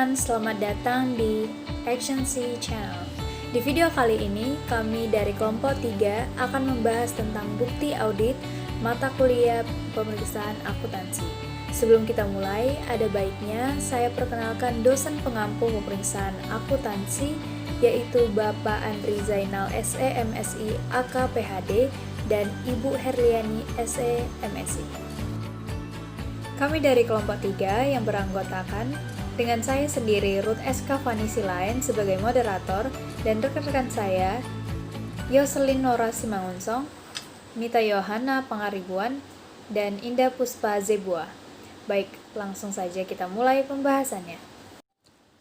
teman-teman, selamat datang di Action C Channel. Di video kali ini, kami dari kelompok 3 akan membahas tentang bukti audit mata kuliah pemeriksaan akuntansi. Sebelum kita mulai, ada baiknya saya perkenalkan dosen pengampu pemeriksaan akuntansi, yaitu Bapak Andri Zainal SE MSI AK PhD dan Ibu Herliani SE MSI. Kami dari kelompok 3 yang beranggotakan dengan saya sendiri, Ruth SK Vanisi Lain sebagai moderator, dan rekan-rekan saya, Yoselin Nora Simangunsong, Mita Yohana Pangaribuan, dan Indah Puspa Zebua. Baik, langsung saja kita mulai pembahasannya.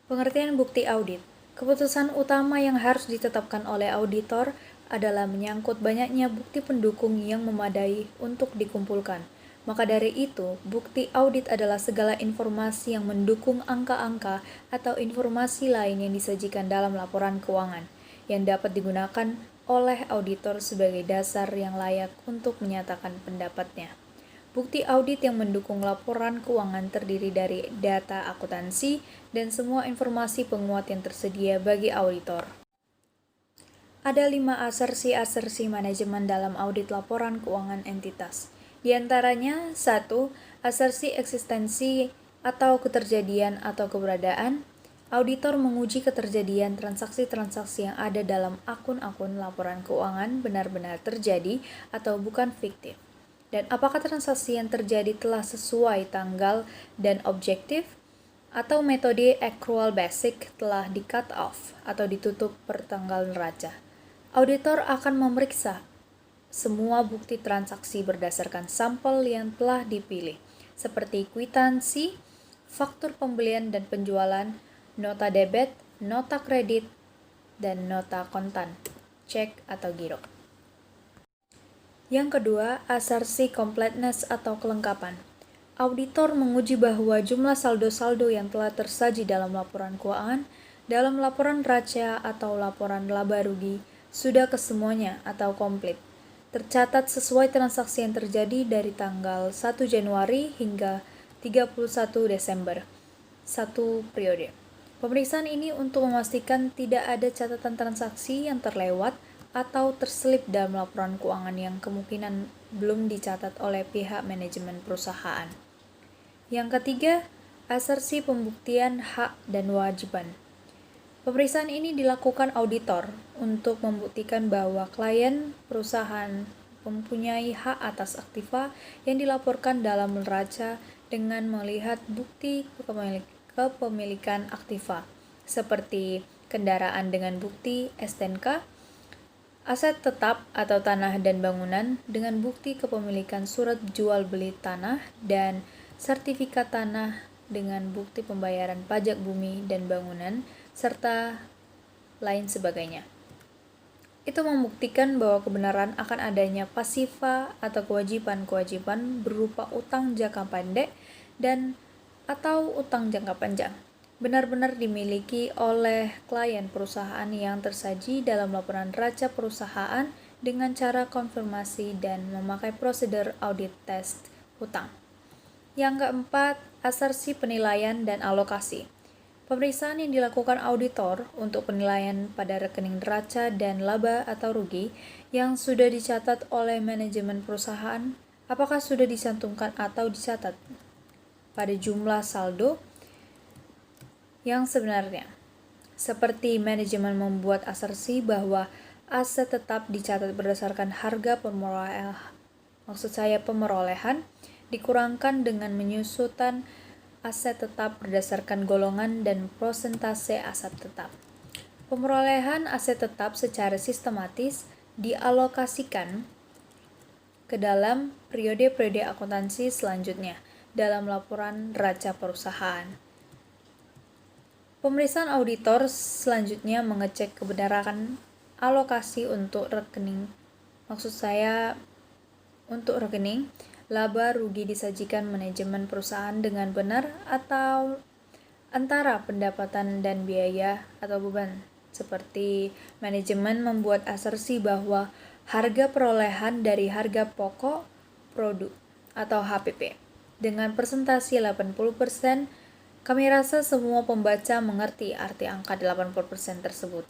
Pengertian bukti audit. Keputusan utama yang harus ditetapkan oleh auditor adalah menyangkut banyaknya bukti pendukung yang memadai untuk dikumpulkan. Maka dari itu, bukti audit adalah segala informasi yang mendukung angka-angka atau informasi lain yang disajikan dalam laporan keuangan, yang dapat digunakan oleh auditor sebagai dasar yang layak untuk menyatakan pendapatnya. Bukti audit yang mendukung laporan keuangan terdiri dari data akuntansi dan semua informasi penguat yang tersedia bagi auditor. Ada 5 asersi manajemen dalam audit laporan keuangan entitas. Di antaranya, 1. Asersi eksistensi atau keterjadian atau keberadaan. Auditor menguji keterjadian transaksi-transaksi yang ada dalam akun-akun laporan keuangan benar-benar terjadi atau bukan fiktif. Dan apakah transaksi yang terjadi telah sesuai tanggal dan objektif, atau metode accrual basic telah di-cut off atau ditutup per tanggal neraca. Auditor akan memeriksa semua bukti transaksi berdasarkan sampel yang telah dipilih, seperti kwitansi, faktur pembelian dan penjualan, nota debit, nota kredit, dan nota kontan, cek atau giro. Yang kedua, asersi completeness atau kelengkapan. Auditor menguji bahwa jumlah saldo-saldo yang telah tersaji dalam laporan keuangan, dalam laporan neraca atau laporan laba rugi, sudah kesemuanya atau komplit, tercatat sesuai transaksi yang terjadi dari tanggal 1 Januari hingga 31 Desember, satu periode. Pemeriksaan ini untuk memastikan tidak ada catatan transaksi yang terlewat atau terselip dalam laporan keuangan yang kemungkinan belum dicatat oleh pihak manajemen perusahaan. Yang ketiga, asersi pembuktian hak dan kewajiban. Pemeriksaan ini dilakukan auditor untuk membuktikan bahwa klien perusahaan mempunyai hak atas aktiva yang dilaporkan dalam neraca dengan melihat bukti kepemilikan aktiva, seperti kendaraan dengan bukti STNK, aset tetap atau tanah dan bangunan dengan bukti kepemilikan surat jual beli tanah, dan sertifikat tanah dengan bukti pembayaran pajak bumi dan bangunan, serta lain sebagainya. Itu membuktikan bahwa kebenaran akan adanya pasifa atau kewajiban-kewajiban berupa utang jangka pendek dan atau utang jangka panjang benar-benar dimiliki oleh klien perusahaan yang tersaji dalam laporan neraca perusahaan dengan cara konfirmasi dan memakai prosedur audit test hutang. Yang keempat, asersi penilaian dan alokasi. Pemeriksaan yang dilakukan auditor untuk penilaian pada rekening neraca dan laba atau rugi yang sudah dicatat oleh manajemen perusahaan, apakah sudah dicantumkan atau dicatat pada jumlah saldo yang sebenarnya. Seperti manajemen membuat asersi bahwa aset tetap dicatat berdasarkan harga pemerolehan dikurangkan dengan menyusutan aset tetap berdasarkan golongan dan persentase aset tetap. Pemerolehan aset tetap secara sistematis dialokasikan ke dalam periode-periode akuntansi selanjutnya dalam laporan neraca perusahaan. Pemeriksaan auditor selanjutnya mengecek kebenaran alokasi untuk rekening. Untuk rekening laba rugi disajikan manajemen perusahaan dengan benar atau antara pendapatan dan biaya atau beban, seperti manajemen membuat asersi bahwa harga perolehan dari harga pokok produk atau HPP dengan persentase 80% Kami rasa semua pembaca mengerti arti angka 80% tersebut.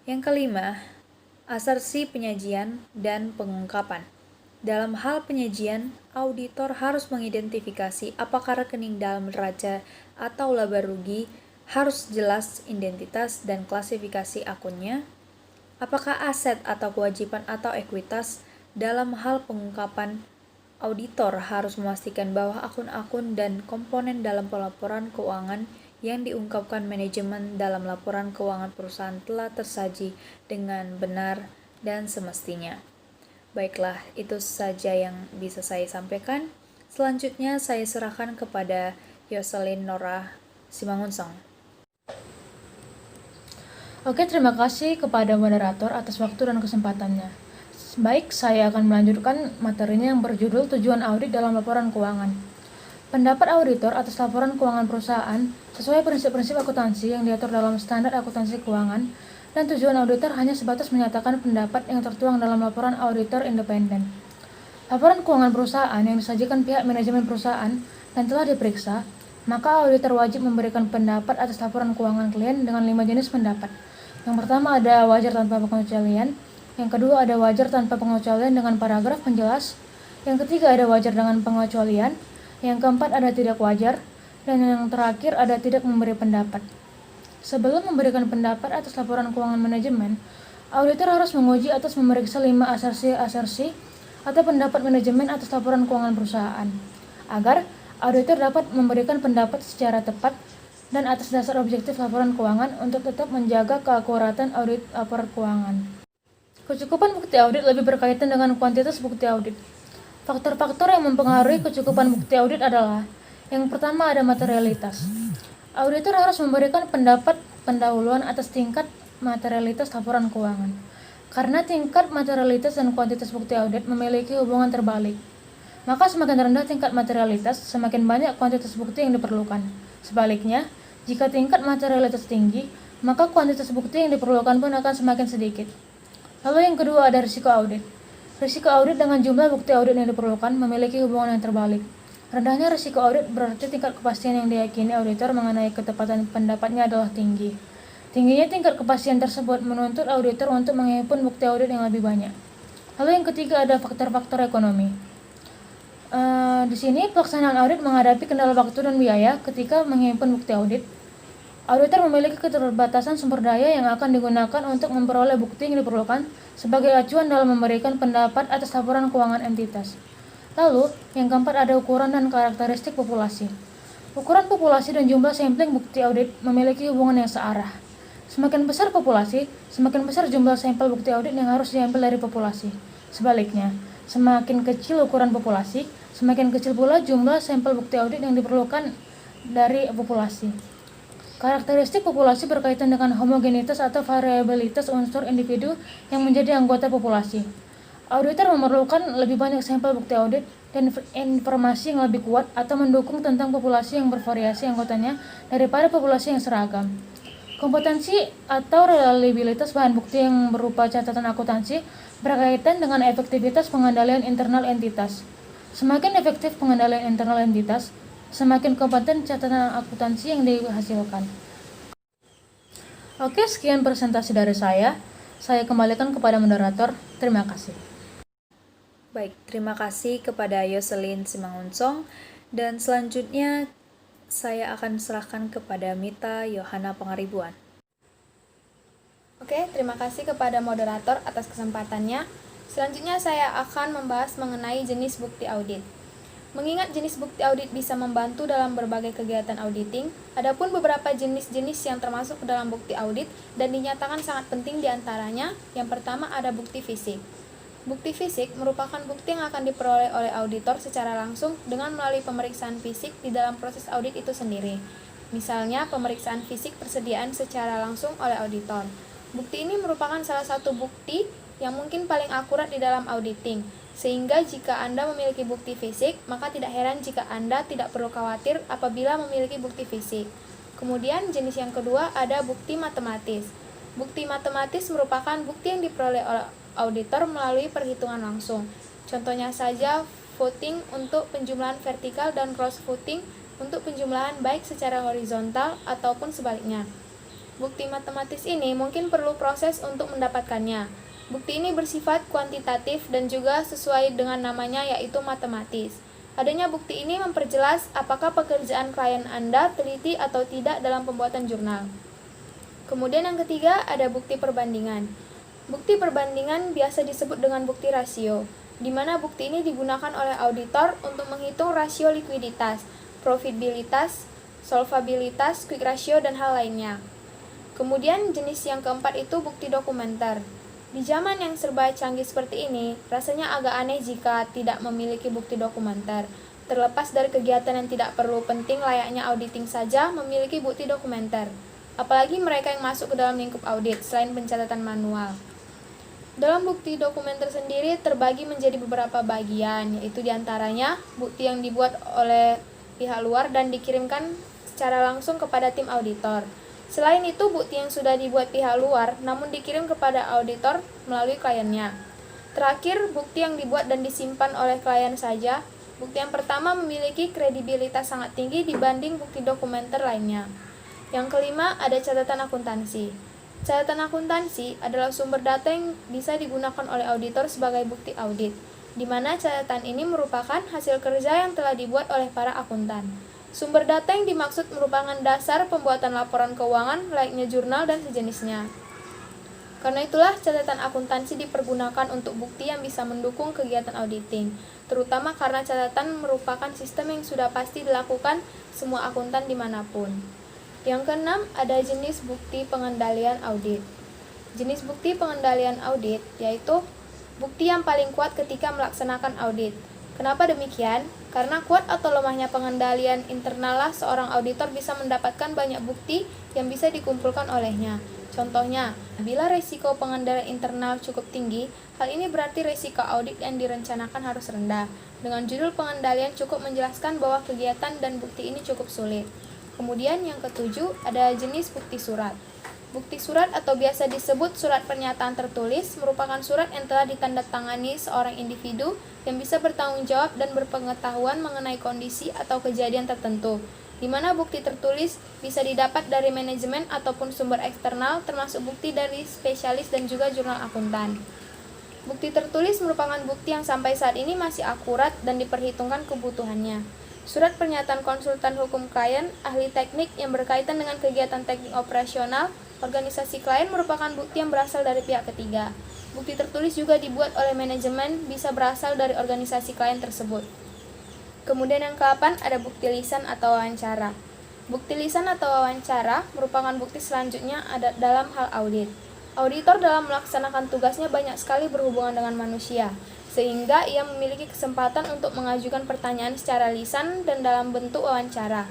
Yang kelima, asersi penyajian dan pengungkapan. Dalam hal penyajian, auditor harus mengidentifikasi apakah rekening dalam neraca atau laba rugi, harus jelas identitas dan klasifikasi akunnya, apakah aset atau kewajiban atau ekuitas. Dalam hal pengungkapan, auditor harus memastikan bahwa akun-akun dan komponen dalam pelaporan keuangan yang diungkapkan manajemen dalam laporan keuangan perusahaan telah tersaji dengan benar dan semestinya. Baiklah, itu saja yang bisa saya sampaikan. Selanjutnya saya serahkan kepada Yoselin Nora Simangunsong. Oke, terima kasih kepada moderator atas waktu dan kesempatannya. Baik, saya akan melanjutkan materinya yang berjudul Tujuan Audit dalam Laporan Keuangan. Pendapat auditor atas laporan keuangan perusahaan sesuai prinsip-prinsip akuntansi yang diatur dalam standar akuntansi keuangan, dan tujuan auditor hanya sebatas menyatakan pendapat yang tertuang dalam laporan auditor independen. Laporan keuangan perusahaan yang disajikan pihak manajemen perusahaan dan telah diperiksa, maka auditor wajib memberikan pendapat atas laporan keuangan klien dengan 5 jenis pendapat. Yang pertama ada wajar tanpa pengecualian, yang kedua ada wajar tanpa pengecualian dengan paragraf penjelas, yang ketiga ada wajar dengan pengecualian, yang keempat ada tidak wajar, dan yang terakhir ada tidak memberi pendapat. Sebelum memberikan pendapat atas laporan keuangan manajemen, auditor harus menguji atas memeriksa 5 asersi atau pendapat manajemen atas laporan keuangan perusahaan, agar auditor dapat memberikan pendapat secara tepat dan atas dasar objektif laporan keuangan untuk tetap menjaga keakuratan audit laporan keuangan. Kecukupan bukti audit lebih berkaitan dengan kuantitas bukti audit. Faktor-faktor yang mempengaruhi kecukupan bukti audit adalah: yang pertama ada materialitas. Auditor harus memberikan pendapat pendahuluan atas tingkat materialitas laporan keuangan, karena tingkat materialitas dan kuantitas bukti audit memiliki hubungan terbalik. Maka semakin rendah tingkat materialitas, semakin banyak kuantitas bukti yang diperlukan. Sebaliknya, jika tingkat materialitas tinggi, maka kuantitas bukti yang diperlukan pun akan semakin sedikit. Lalu yang kedua ada risiko audit. Risiko audit dengan jumlah bukti audit yang diperlukan memiliki hubungan yang terbalik. Rendahnya risiko audit berarti tingkat kepastian yang diyakini auditor mengenai ketepatan pendapatnya adalah tinggi. Tingginya tingkat kepastian tersebut menuntut auditor untuk menghimpun bukti audit yang lebih banyak. Lalu yang ketiga ada faktor-faktor ekonomi. Di sini pelaksanaan audit menghadapi kendala waktu dan biaya ketika menghimpun bukti audit. Auditor memiliki keterbatasan sumber daya yang akan digunakan untuk memperoleh bukti yang diperlukan sebagai acuan dalam memberikan pendapat atas laporan keuangan entitas. Lalu, yang keempat ada ukuran dan karakteristik populasi. Ukuran populasi dan jumlah sampling bukti audit memiliki hubungan yang searah. Semakin besar populasi, semakin besar jumlah sampel bukti audit yang harus diambil dari populasi. Sebaliknya, semakin kecil ukuran populasi, semakin kecil pula jumlah sampel bukti audit yang diperlukan dari populasi. Karakteristik populasi berkaitan dengan homogenitas atau variabilitas unsur individu yang menjadi anggota populasi. Auditor memerlukan lebih banyak sampel bukti audit dan informasi yang lebih kuat atau mendukung tentang populasi yang bervariasi anggotanya daripada populasi yang seragam. Kompetensi atau reliabilitas bahan bukti yang berupa catatan akuntansi berkaitan dengan efektivitas pengendalian internal entitas. Semakin efektif pengendalian internal entitas, semakin kompeten catatan akuntansi yang dihasilkan. Oke, sekian presentasi dari saya. Saya kembalikan kepada moderator. Terima kasih. Baik, terima kasih kepada Yoselin Simangunsong, dan selanjutnya saya akan serahkan kepada Mita Yohana Pangaribuan. Oke, terima kasih kepada moderator atas kesempatannya. Selanjutnya saya akan membahas mengenai jenis bukti audit. Mengingat jenis bukti audit bisa membantu dalam berbagai kegiatan auditing, adapun beberapa jenis-jenis yang termasuk ke dalam bukti audit dan dinyatakan sangat penting diantaranya, yang pertama ada bukti fisik. Bukti fisik merupakan bukti yang akan diperoleh oleh auditor secara langsung dengan melalui pemeriksaan fisik di dalam proses audit itu sendiri. Misalnya, pemeriksaan fisik persediaan secara langsung oleh auditor. Bukti ini merupakan salah satu bukti yang mungkin paling akurat di dalam auditing, sehingga jika Anda memiliki bukti fisik, maka tidak heran jika Anda tidak perlu khawatir apabila memiliki bukti fisik. Kemudian jenis yang kedua ada bukti matematis. Bukti matematis merupakan bukti yang diperoleh oleh auditor melalui perhitungan langsung. Contohnya saja voting untuk penjumlahan vertikal dan cross voting untuk penjumlahan baik secara horizontal ataupun sebaliknya. Bukti matematis ini mungkin perlu proses untuk mendapatkannya. Bukti ini bersifat kuantitatif dan juga sesuai dengan namanya yaitu matematis. Adanya bukti ini memperjelas apakah pekerjaan klien Anda teliti atau tidak dalam pembuatan jurnal. Kemudian yang ketiga ada bukti perbandingan. Bukti perbandingan biasa disebut dengan bukti rasio, di mana bukti ini digunakan oleh auditor untuk menghitung rasio likuiditas, profitabilitas, solvabilitas, quick ratio, dan hal lainnya. Kemudian jenis yang keempat itu bukti dokumenter. Di zaman yang serba canggih seperti ini, rasanya agak aneh jika tidak memiliki bukti dokumenter. Terlepas dari kegiatan yang tidak perlu penting layaknya auditing saja memiliki bukti dokumenter. Apalagi mereka yang masuk ke dalam lingkup audit selain pencatatan manual. Dalam bukti dokumenter sendiri terbagi menjadi beberapa bagian, yaitu diantaranya bukti yang dibuat oleh pihak luar dan dikirimkan secara langsung kepada tim auditor. Selain itu, bukti yang sudah dibuat pihak luar namun dikirim kepada auditor melalui kliennya. Terakhir, bukti yang dibuat dan disimpan oleh klien saja. Bukti yang pertama memiliki kredibilitas sangat tinggi dibanding bukti dokumenter lainnya. Yang kelima, ada catatan akuntansi. Catatan akuntansi adalah sumber data yang bisa digunakan oleh auditor sebagai bukti audit, di mana catatan ini merupakan hasil kerja yang telah dibuat oleh para akuntan. Sumber data yang dimaksud merupakan dasar pembuatan laporan keuangan layaknya jurnal dan sejenisnya. Karena itulah catatan akuntansi dipergunakan untuk bukti yang bisa mendukung kegiatan auditing, terutama karena catatan merupakan sistem yang sudah pasti dilakukan semua akuntan dimanapun. Yang keenam, ada jenis bukti pengendalian audit. Jenis bukti pengendalian audit yaitu bukti yang paling kuat ketika melaksanakan audit. Kenapa demikian? Karena kuat atau lemahnya pengendalian internal lah seorang auditor bisa mendapatkan banyak bukti yang bisa dikumpulkan olehnya. Contohnya, bila resiko pengendalian internal cukup tinggi, hal ini berarti resiko audit yang direncanakan harus rendah. Dengan judul pengendalian cukup menjelaskan bahwa kegiatan dan bukti ini cukup sulit. Kemudian yang ketujuh, ada jenis bukti surat. Bukti surat atau biasa disebut surat pernyataan tertulis merupakan surat yang telah ditandatangani seorang individu yang bisa bertanggung jawab dan berpengetahuan mengenai kondisi atau kejadian tertentu, di mana bukti tertulis bisa didapat dari manajemen ataupun sumber eksternal termasuk bukti dari spesialis dan juga jurnal akuntan. Bukti tertulis merupakan bukti yang sampai saat ini masih akurat dan diperhitungkan kebutuhannya. Surat pernyataan konsultan hukum klien, ahli teknik yang berkaitan dengan kegiatan teknik operasional, organisasi klien merupakan bukti yang berasal dari pihak ketiga. Bukti tertulis juga dibuat oleh manajemen, bisa berasal dari organisasi klien tersebut. Kemudian yang ke-8 ada bukti lisan atau wawancara. Bukti lisan atau wawancara merupakan bukti selanjutnya ada dalam hal audit. Auditor dalam melaksanakan tugasnya banyak sekali berhubungan dengan manusia, sehingga ia memiliki kesempatan untuk mengajukan pertanyaan secara lisan dan dalam bentuk wawancara.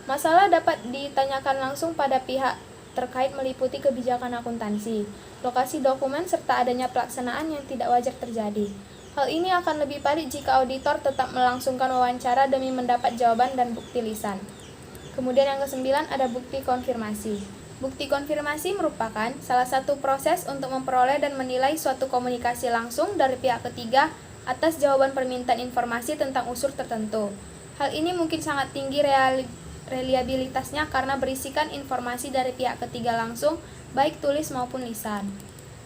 Masalah dapat ditanyakan langsung pada pihak terkait meliputi kebijakan akuntansi, lokasi dokumen, serta adanya pelaksanaan yang tidak wajar terjadi. Hal ini akan lebih baik jika auditor tetap melangsungkan wawancara demi mendapat jawaban dan bukti lisan. Kemudian yang ke-9 ada bukti konfirmasi. Bukti konfirmasi merupakan salah satu proses untuk memperoleh dan menilai suatu komunikasi langsung dari pihak ketiga atas jawaban permintaan informasi tentang unsur tertentu. Hal ini mungkin sangat tinggi reliabilitasnya karena berisikan informasi dari pihak ketiga langsung, baik tulis maupun lisan.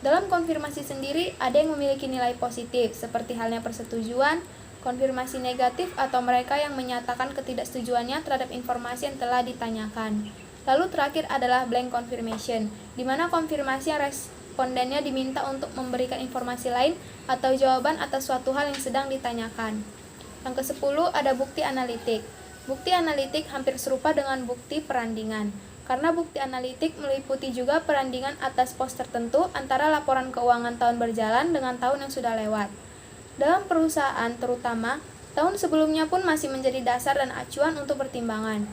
Dalam konfirmasi sendiri, ada yang memiliki nilai positif, seperti halnya persetujuan, konfirmasi negatif, atau mereka yang menyatakan ketidaksetujuannya terhadap informasi yang telah ditanyakan. Lalu terakhir adalah blank confirmation, di mana konfirmasi yang respondennya diminta untuk memberikan informasi lain atau jawaban atas suatu hal yang sedang ditanyakan. Yang ke-10 ada bukti analitik. Bukti analitik hampir serupa dengan bukti perandingan, karena bukti analitik meliputi juga perandingan atas pos tertentu antara laporan keuangan tahun berjalan dengan tahun yang sudah lewat. Dalam perusahaan terutama, tahun sebelumnya pun masih menjadi dasar dan acuan untuk pertimbangan.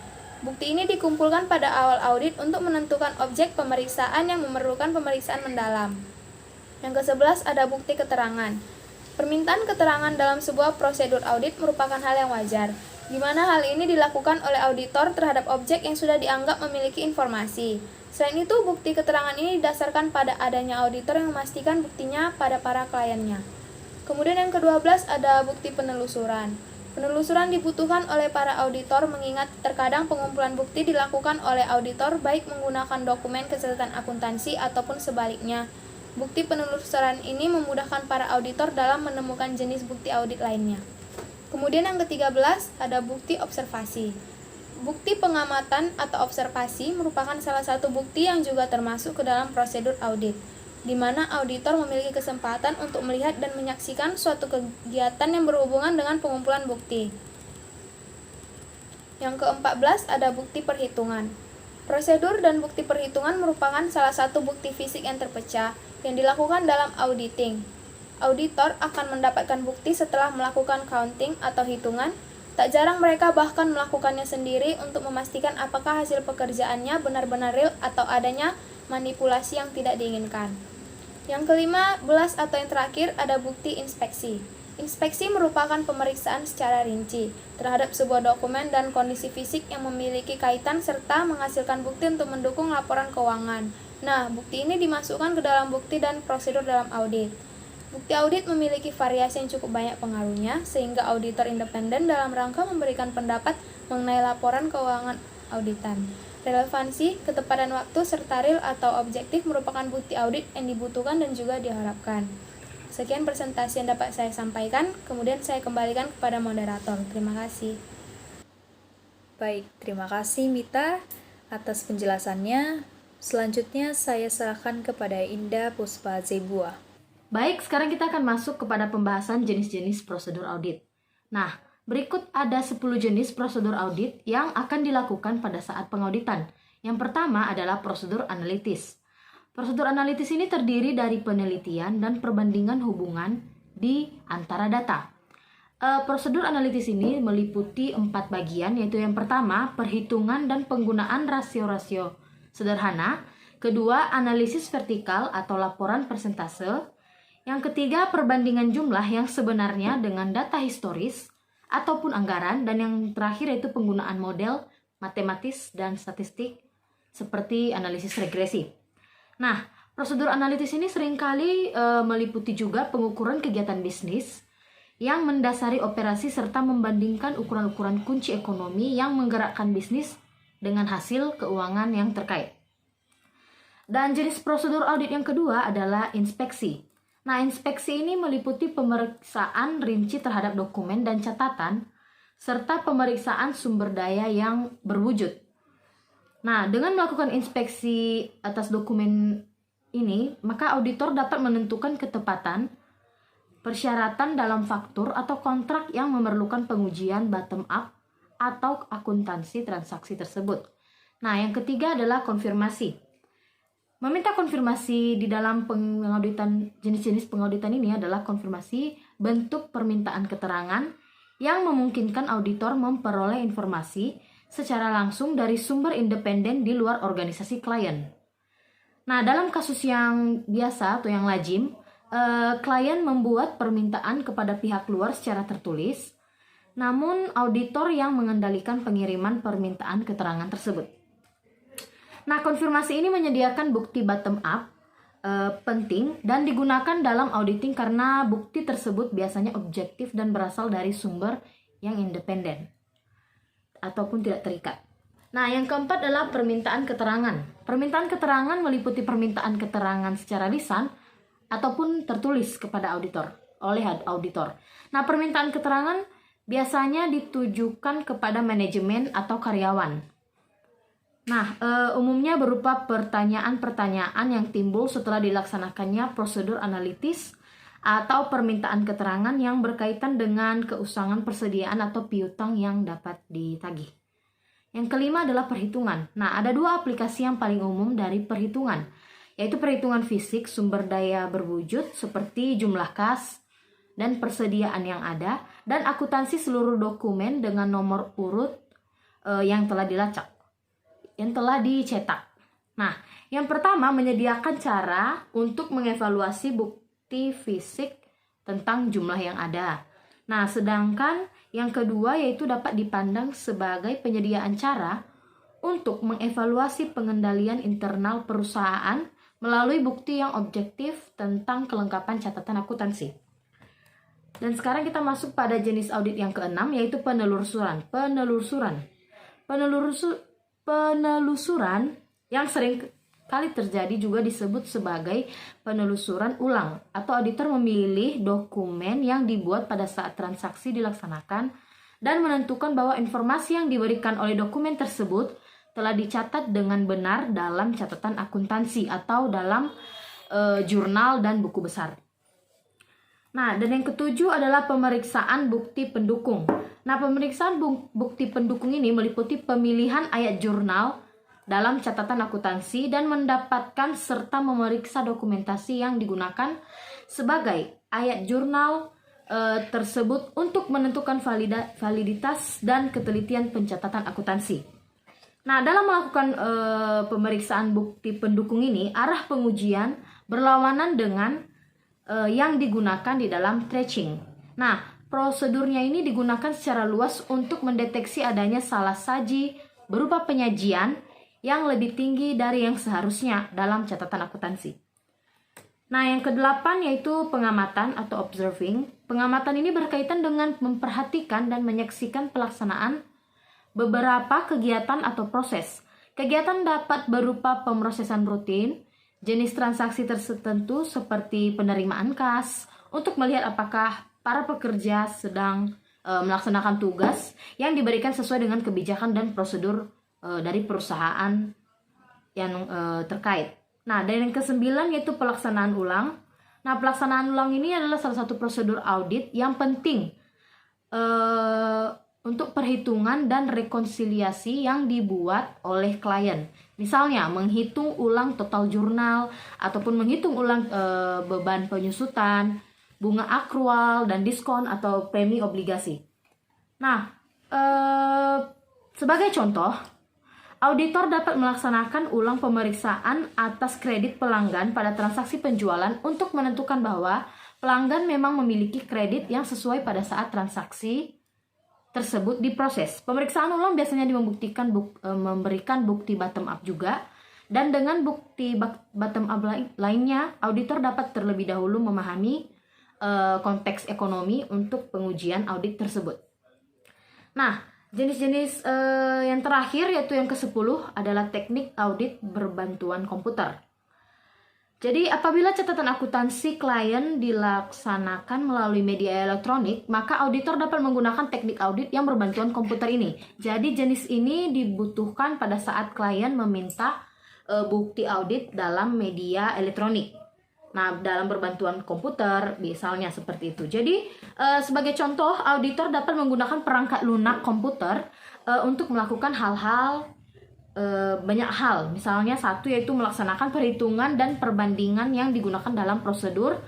Bukti ini dikumpulkan pada awal audit untuk menentukan objek pemeriksaan yang memerlukan pemeriksaan mendalam. Yang ke-11 ada bukti keterangan. Permintaan keterangan dalam sebuah prosedur audit merupakan hal yang wajar, di mana hal ini dilakukan oleh auditor terhadap objek yang sudah dianggap memiliki informasi. Selain itu, bukti keterangan ini didasarkan pada adanya auditor yang memastikan buktinya pada para kliennya. Kemudian yang ke-12 ada bukti penelusuran. Penelusuran dibutuhkan oleh para auditor mengingat terkadang pengumpulan bukti dilakukan oleh auditor baik menggunakan dokumen catatan akuntansi ataupun sebaliknya. Bukti penelusuran ini memudahkan para auditor dalam menemukan jenis bukti audit lainnya. Kemudian yang ke-13 ada bukti observasi. Bukti pengamatan atau observasi merupakan salah satu bukti yang juga termasuk ke dalam prosedur audit, di mana auditor memiliki kesempatan untuk melihat dan menyaksikan suatu kegiatan yang berhubungan dengan pengumpulan bukti. Yang ke-14 ada bukti perhitungan. Prosedur dan bukti perhitungan merupakan salah satu bukti fisik yang terpecah yang dilakukan dalam auditing. Auditor akan mendapatkan bukti setelah melakukan counting atau hitungan. Tak jarang mereka bahkan melakukannya sendiri untuk memastikan apakah hasil pekerjaannya benar-benar real atau adanya manipulasi yang tidak diinginkan. Yang ke-15 atau yang terakhir ada bukti inspeksi. Inspeksi merupakan pemeriksaan secara rinci terhadap sebuah dokumen dan kondisi fisik yang memiliki kaitan serta menghasilkan bukti untuk mendukung laporan keuangan. Nah, bukti ini dimasukkan ke dalam bukti dan prosedur dalam audit. Bukti audit memiliki variasi yang cukup banyak pengaruhnya, sehingga auditor independen dalam rangka memberikan pendapat mengenai laporan keuangan auditan. Relevansi, ketepatan waktu, serta real atau objektif merupakan bukti audit yang dibutuhkan dan juga diharapkan. Sekian presentasi yang dapat saya sampaikan, kemudian saya kembalikan kepada moderator. Terima kasih. Baik, terima kasih Mita atas penjelasannya. Selanjutnya saya serahkan kepada Indah Puspa Zebua. Baik, sekarang kita akan masuk kepada pembahasan jenis-jenis prosedur audit. Nah, berikut ada 10 jenis prosedur audit yang akan dilakukan pada saat pengauditan. Yang pertama adalah prosedur analitis. Prosedur analitis ini terdiri dari penelitian dan perbandingan hubungan di antara data. Prosedur analitis ini meliputi 4 bagian, yaitu yang pertama, perhitungan dan penggunaan rasio-rasio sederhana. Kedua, analisis vertikal atau laporan persentase. Yang ketiga, perbandingan jumlah yang sebenarnya dengan data historis ataupun anggaran. Dan yang terakhir yaitu penggunaan model matematis dan statistik seperti analisis regresi. Nah, prosedur analitis ini seringkali meliputi juga pengukuran kegiatan bisnis yang mendasari operasi serta membandingkan ukuran-ukuran kunci ekonomi yang menggerakkan bisnis dengan hasil keuangan yang terkait. Dan jenis prosedur audit yang kedua adalah inspeksi. Nah, inspeksi ini meliputi pemeriksaan rinci terhadap dokumen dan catatan, serta pemeriksaan sumber daya yang berwujud. Nah, dengan melakukan inspeksi atas dokumen ini, maka auditor dapat menentukan ketepatan, persyaratan dalam faktur atau kontrak yang memerlukan pengujian bottom-up atau akuntansi transaksi tersebut. Nah, yang ketiga adalah konfirmasi. Meminta konfirmasi di dalam pengauditan, jenis-jenis pengauditan ini adalah konfirmasi bentuk permintaan keterangan yang memungkinkan auditor memperoleh informasi secara langsung dari sumber independen di luar organisasi klien. Nah, dalam kasus yang biasa atau yang lazim, klien membuat permintaan kepada pihak luar secara tertulis, namun auditor yang mengendalikan pengiriman permintaan keterangan tersebut. Nah, konfirmasi ini menyediakan bukti bottom up penting dan digunakan dalam auditing karena bukti tersebut biasanya objektif dan berasal dari sumber yang independen ataupun tidak terikat. Nah, yang keempat adalah permintaan keterangan. Permintaan keterangan meliputi permintaan keterangan secara lisan ataupun tertulis kepada auditor oleh auditor. Nah, permintaan keterangan biasanya ditujukan kepada manajemen atau karyawan. Nah, umumnya berupa pertanyaan-pertanyaan yang timbul setelah dilaksanakannya prosedur analitis atau permintaan keterangan yang berkaitan dengan keusangan persediaan atau piutang yang dapat ditagih. Yang kelima adalah perhitungan. Nah, ada dua aplikasi yang paling umum dari perhitungan, yaitu perhitungan fisik sumber daya berwujud seperti jumlah kas dan persediaan yang ada, dan akuntansi seluruh dokumen dengan nomor urut yang telah dilacak, yang telah dicetak. Nah, yang pertama menyediakan cara untuk mengevaluasi bukti fisik tentang jumlah yang ada. Nah, sedangkan yang kedua yaitu dapat dipandang sebagai penyediaan cara untuk mengevaluasi pengendalian internal perusahaan melalui bukti yang objektif tentang kelengkapan catatan akuntansi. Dan sekarang kita masuk pada jenis audit yang keenam, yaitu penelusuran. Penelusuran yang sering kali terjadi juga disebut sebagai penelusuran ulang, atau auditor memilih dokumen yang dibuat pada saat transaksi dilaksanakan dan menentukan bahwa informasi yang diberikan oleh dokumen tersebut telah dicatat dengan benar dalam catatan akuntansi atau dalam jurnal dan buku besar. Nah, dan yang ketujuh adalah pemeriksaan bukti pendukung. Nah, pemeriksaan bukti pendukung ini meliputi pemilihan ayat jurnal dalam catatan akuntansi dan mendapatkan serta memeriksa dokumentasi yang digunakan sebagai ayat jurnal tersebut untuk menentukan validitas dan ketelitian pencatatan akuntansi. Nah, dalam melakukan pemeriksaan bukti pendukung ini, arah pengujian berlawanan dengan yang digunakan di dalam tracing. Nah, prosedurnya ini digunakan secara luas untuk mendeteksi adanya salah saji berupa penyajian yang lebih tinggi dari yang seharusnya dalam catatan akuntansi. Nah, yang kedelapan yaitu pengamatan atau observing. Pengamatan ini berkaitan dengan memperhatikan dan menyaksikan pelaksanaan beberapa kegiatan atau proses. Kegiatan dapat berupa pemrosesan rutin, jenis transaksi tertentu seperti penerimaan kas, untuk melihat apakah para pekerja sedang melaksanakan tugas yang diberikan sesuai dengan kebijakan dan prosedur dari perusahaan yang terkait. Nah, dan yang kesembilan yaitu pelaksanaan ulang. Nah, pelaksanaan ulang ini adalah salah satu prosedur audit yang penting untuk perhitungan dan rekonsiliasi yang dibuat oleh klien. Misalnya, menghitung ulang total jurnal, ataupun menghitung ulang beban penyusutan, bunga akrual, dan diskon atau premi obligasi. Nah, sebagai contoh, auditor dapat melaksanakan ulang pemeriksaan atas kredit pelanggan pada transaksi penjualan untuk menentukan bahwa pelanggan memang memiliki kredit yang sesuai pada saat transaksi tersebut diproses. Pemeriksaan ulang biasanya memberikan bukti bottom up juga, dan dengan bukti bottom up lainnya, auditor dapat terlebih dahulu memahami konteks ekonomi untuk pengujian audit tersebut. Nah, jenis-jenis yang terakhir yaitu yang ke-10 adalah teknik audit berbantuan komputer. Jadi, apabila catatan akuntansi klien dilaksanakan melalui media elektronik, maka auditor dapat menggunakan teknik audit yang berbantuan komputer ini. Jadi, jenis ini dibutuhkan pada saat klien meminta bukti audit dalam media elektronik. Nah, dalam berbantuan komputer, misalnya seperti itu. Jadi, sebagai contoh, auditor dapat menggunakan perangkat lunak komputer untuk melakukan banyak hal. Misalnya satu yaitu melaksanakan perhitungan dan perbandingan yang digunakan dalam prosedur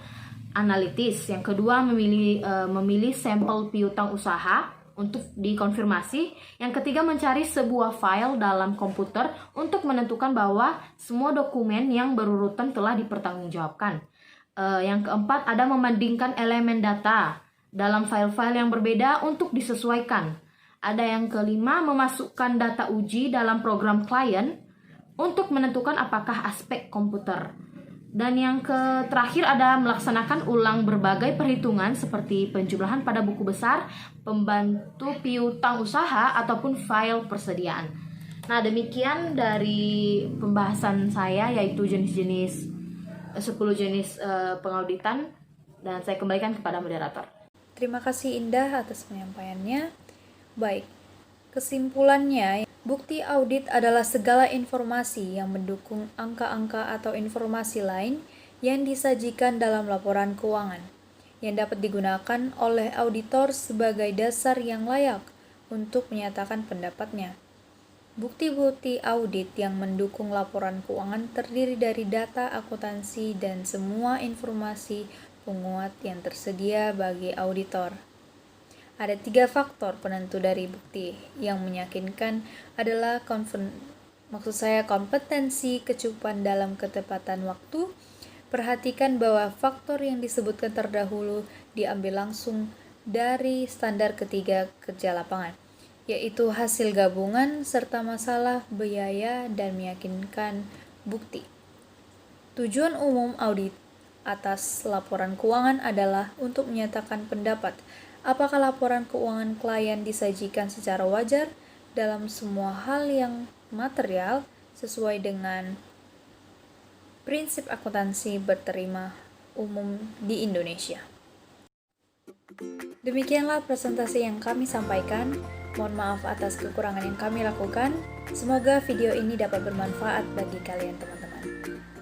analitis. Yang kedua memilih sampel piutang usaha untuk dikonfirmasi. Yang ketiga mencari sebuah file dalam komputer untuk menentukan bahwa semua dokumen yang berurutan telah dipertanggungjawabkan. Yang keempat ada membandingkan elemen data dalam file-file yang berbeda untuk disesuaikan. Ada yang kelima, memasukkan data uji dalam program klien untuk menentukan apakah aspek komputer. Dan yang terakhir ada melaksanakan ulang berbagai perhitungan seperti penjumlahan pada buku besar, pembantu piutang usaha, ataupun file persediaan. Nah, demikian dari pembahasan saya yaitu 10 jenis pengauditan, dan saya kembalikan kepada moderator. Terima kasih Indah atas penyampaiannya. Baik, kesimpulannya, bukti audit adalah segala informasi yang mendukung angka-angka atau informasi lain yang disajikan dalam laporan keuangan, yang dapat digunakan oleh auditor sebagai dasar yang layak untuk menyatakan pendapatnya. Bukti-bukti audit yang mendukung laporan keuangan terdiri dari data akuntansi dan semua informasi penguat yang tersedia bagi auditor. Ada 3 faktor penentu dari bukti yang meyakinkan adalah kompetensi, kecukupan dalam ketepatan waktu. Perhatikan bahwa faktor yang disebutkan terdahulu diambil langsung dari standar ketiga kerja lapangan, yaitu hasil gabungan serta masalah, biaya, dan meyakinkan bukti. Tujuan umum audit atas laporan keuangan adalah untuk menyatakan pendapat apakah laporan keuangan klien disajikan secara wajar dalam semua hal yang material sesuai dengan prinsip akuntansi berterima umum di Indonesia. Demikianlah presentasi yang kami sampaikan. Mohon maaf atas kekurangan yang kami lakukan. Semoga video ini dapat bermanfaat bagi kalian teman-teman.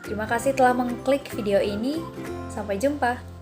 Terima kasih telah mengklik video ini. Sampai jumpa.